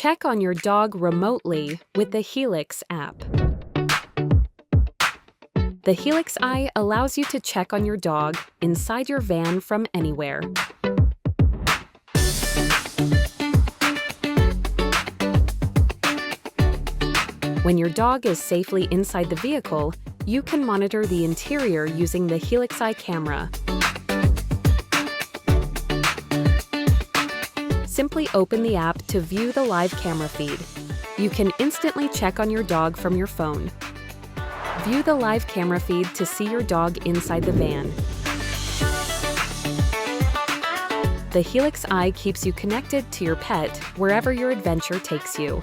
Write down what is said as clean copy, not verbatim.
Check on your dog remotely with the Helix app. The Helix Eye allows you to check on your dog inside your van from anywhere. When your dog is safely inside the vehicle, you can monitor the interior using the Helix Eye camera. Simply open the app to view the live camera feed. You can instantly check on your dog from your phone. View the live camera feed to see your dog inside the van. The Helix Eye keeps you connected to your pet wherever your adventure takes you.